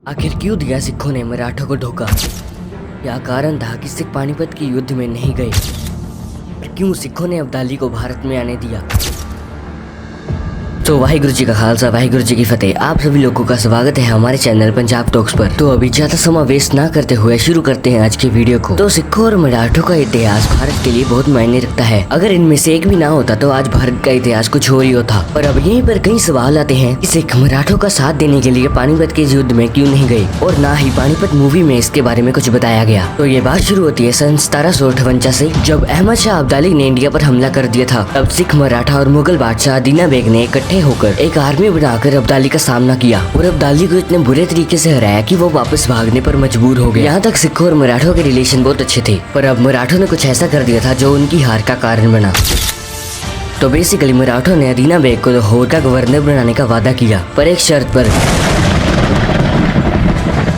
आखिर क्यों दिया सिखों ने मराठों को धोखा? क्या कारण था कि सिख पानीपत के युद्ध में नहीं गए? और क्यों सिखों ने अब्दाली को भारत में आने दिया? तो वाहिगुरु जी का खालसा वाहिगुरु जी की फतेह। आप सभी लोगों का स्वागत है हमारे चैनल पंजाब टॉक्स पर। तो अभी ज्यादा समय वेस्ट ना करते हुए शुरू करते हैं आज की वीडियो को। तो सिखों और मराठों का इतिहास भारत के लिए बहुत मायने रखता है। अगर इनमें से एक भी ना होता तो आज भारत का इतिहास कुछ और ही होता। पर अब यहीं पर कई सवाल आते हैं कि सिख मराठों का साथ देने के लिए पानीपत के युद्ध में क्यों नहीं गए, और ना ही पानीपत मूवी में इसके बारे में कुछ बताया गया। तो ये बात शुरू होती है सन 1758 से, जब अहमद शाह अब्दाली ने इंडिया पर हमला कर दिया था। तब सिख मराठा और मुगल बादशाह अदीना बेग ने इकट्ठे होकर एक आर्मी बनाकर अब्दाली का सामना किया और अब्दाली को इतने बुरे तरीके से हराया कि वो वापस भागने पर मजबूर हो गए। यहाँ तक सिखों और मराठों के रिलेशन बहुत अच्छे थे, पर अब मराठों ने कुछ ऐसा कर दिया था जो उनकी हार का कारण बना। तो बेसिकली मराठों ने अदीना बेग को लाहौर का गवर्नर बनाने का वादा किया, पर एक शर्त पर।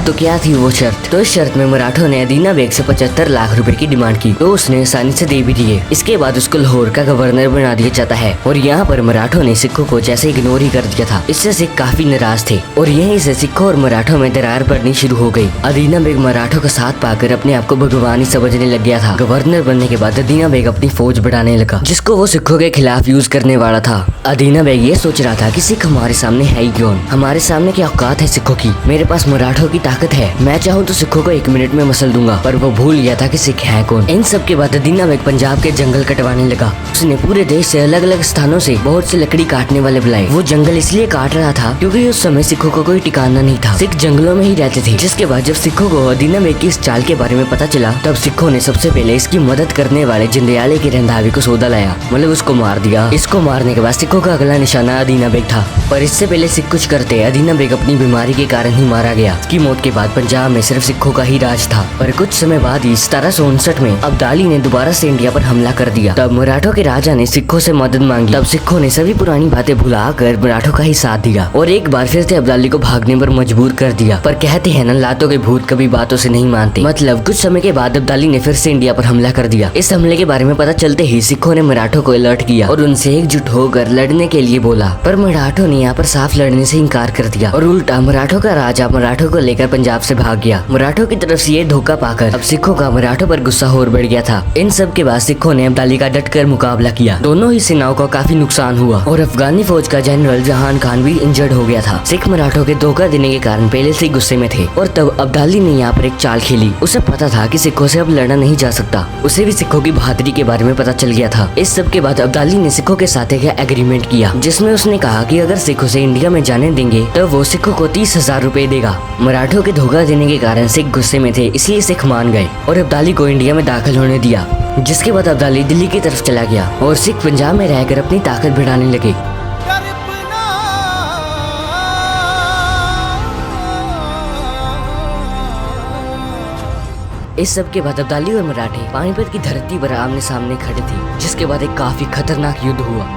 तो क्या थी वो शर्त? तो इस शर्त में मराठों ने अदीना बेग से 75 लाख रुपए की डिमांड की, तो उसने आसानी से दे भी दिए। इसके बाद उसको लाहौर का गवर्नर बना दिया जाता है, और यहाँ पर मराठों ने सिखों को जैसे इग्नोर ही कर दिया था। इससे सिख काफी नाराज थे और यहीं से सिखों और मराठों में दरार पड़नी शुरू हो गई। अदीना बेग मराठों का साथ पाकर अपने आप को भगवान ही समझने लग गया था। गवर्नर बनने के बाद अदीना बेग अपनी फौज बढ़ाने लगा, जिसको वो सिखों के खिलाफ यूज करने वाला था। अदीना बेग ये सोच रहा था कि सिख हमारे सामने है ही कौन, हमारे सामने क्या औकात है सिखों की, मेरे पास मराठों की ताकत है, मैं चाहूँ तो सिखों को 1 मिनट में मसल दूंगा। पर वो भूल गया था कि सिख है कौन। इन सब के बाद अदीना बेग पंजाब के जंगल कटवाने लगा। उसने पूरे देश से अलग अलग स्थानों से बहुत से लकड़ी काटने वाले बुलाए। वो जंगल इसलिए काट रहा था क्योंकि उस समय सिखों को कोई ठिकाना नहीं था, सिख जंगलों में ही रहते थे। जिसके बाद जब सिखों को अदीना बेग की इस चाल के बारे में पता चला, तब सिखों ने सबसे पहले इसकी मदद करने वाले जिंदयाले के रंधावे को सौदा लाया, मतलब उसको मार दिया। इसको मारने के बाद सिखों का अगला निशाना अदीना बेग था, पर इससे पहले सिख कुछ करते अदीना बेग अपनी बीमारी के कारण ही मारा गया। इसकी मौत के बाद पंजाब में सिर्फ सिखों का ही राज था। पर कुछ समय बाद ही 1759 में अब्दाली ने दोबारा से इंडिया पर हमला कर दिया। तब मराठों के राजा ने सिखों से मदद मांगी। तब सिखों ने सभी पुरानी बातें भुलाकर मराठों का ही साथ दिया और एक बार फिर से अब्दाली को भागने पर मजबूर कर दिया। पर कहते हैं ना, लातों के भूत कभी बातों से नहीं मानते। मतलब कुछ समय के बाद अब्दाली ने फिर से इंडिया पर हमला कर दिया। इस हमले के बारे में पता चलते ही सिखों ने मराठों को अलर्ट किया और उनसे एकजुट होकर लड़ने के लिए बोला। पर मराठों ने यहाँ पर साफ लड़ने से इनकार कर दिया और उल्टा मराठों का राजा मराठों को लेकर पंजाब से भाग गया। मराठों की तरफ से ये धोखा पाकर अब सिखों का मराठों पर गुस्सा और बढ़ गया था। इन सब के बाद सिखों ने अब्दाली का डटकर मुकाबला किया। दोनों ही सेनाओं को काफी नुकसान हुआ और अफगानी फौज का जनरल जहान खान भी इंजर्ड हो गया था। सिख मराठों के धोखा देने के कारण पहले से ही गुस्से में थे और तब अब्दाली ने यहाँ पर एक चाल खेली। उसे पता था कि सिखों से अब लड़ना नहीं जा सकता। उसे भी सिखों की बहादुरी के बारे में पता चल गया था। इस सब के बाद अब्दाली ने सिखों के साथ एक एग्रीमेंट किया, जिसमें उसने कहा कि अगर सिखों से इंडिया में जाने देंगे तो वो सिखों को 30,000 रुपए देगा। मराठों के धोखा देने के कारण सिख गुस्से में थे, इसलिए सिख मान गए और अब्दाली को इंडिया में दाखिल होने दिया। जिसके बाद अब्दाली दिल्ली की तरफ चला गया और सिख पंजाब में रहकर अपनी ताकत बढ़ाने लगे। इस सब के बाद अब्दाली और मराठे पानीपत की धरती पर आमने सामने खड़े थे, जिसके बाद एक काफी खतरनाक युद्ध हुआ।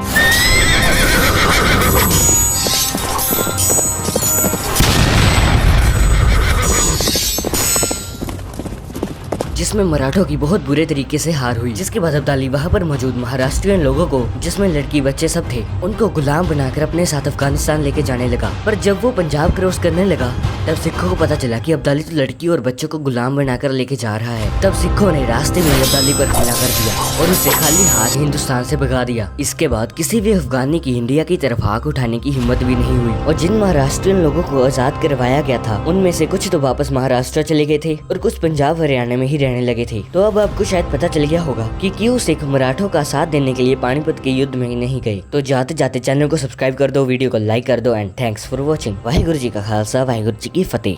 जिसमें मराठों की बहुत बुरे तरीके से हार हुई। जिसके बाद अब्दाली वहाँ पर मौजूद महाराष्ट्रियन लोगों को, जिसमें लड़की बच्चे सब थे, उनको गुलाम बनाकर अपने साथ अफगानिस्तान लेके जाने लगा। पर जब वो पंजाब क्रॉस करने लगा, तब सिखों को पता चला कि अब्दाली तो लड़की और बच्चों को गुलाम बनाकर लेके जा रहा है। तब सिखों ने रास्ते में अब्दाली पर हमला कर दिया और उसे खाली हाथ हिंदुस्तान से भगा दिया। इसके बाद किसी भी अफगानी की इंडिया की तरफ आंख उठाने की हिम्मत भी नहीं हुई और जिन महाराष्ट्रियन लोगों को आजाद करवाया गया था, उनमें से कुछ तो वापस महाराष्ट्र चले गए थे और कुछ पंजाब हरियाणा में ही रहने लगे थे। तो अब आपको शायद पता चल गया होगा कि क्यों सिख मराठों का साथ देने के लिए पानीपत के युद्ध में नहीं गए। तो जाते जाते चैनल को सब्सक्राइब कर दो, वीडियो को लाइक कर दो and thanks for watching. Waheguru ji का खालसा वाहिगुरु जी की फतेह।